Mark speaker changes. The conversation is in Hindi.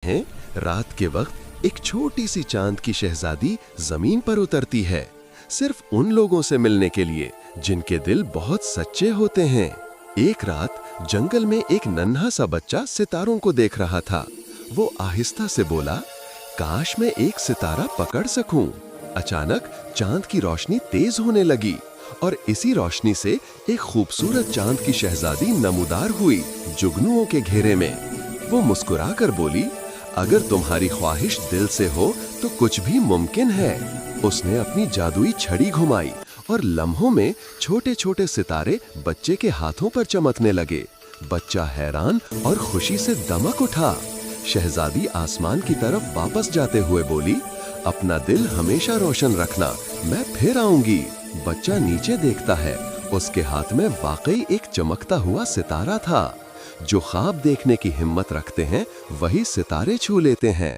Speaker 1: हैं, रात के वक्त एक छोटी सी चांद की शहजादी जमीन पर उतरती है, सिर्फ उन लोगों से मिलने के लिए जिनके दिल बहुत सच्चे होते हैं। एक रात जंगल में एक नन्हा सा बच्चा सितारों को देख रहा था। वो आहिस्ता से बोला, काश मैं एक सितारा पकड़ सकूं। अचानक चांद की रोशनी तेज होने लगी और इसी रोशनी से एक खूबसूरत चांद की शहजादी नमूदार हुई जुगनुओं के घेरे में। वो मुस्कुराकर बोली, अगर तुम्हारी ख्वाहिश दिल से हो तो कुछ भी मुमकिन है। उसने अपनी जादुई छड़ी घुमाई और लम्हों में छोटे छोटे सितारे बच्चे के हाथों पर चमकने लगे। बच्चा हैरान और खुशी से दमक उठा। शहजादी आसमान की तरफ वापस जाते हुए बोली, अपना दिल हमेशा रोशन रखना, मैं फिर आऊंगी। बच्चा नीचे देखता है, उसके हाथ में वाकई एक चमकता हुआ सितारा था। जो ख्वाब देखने की हिम्मत रखते हैं वही सितारे छू लेते हैं।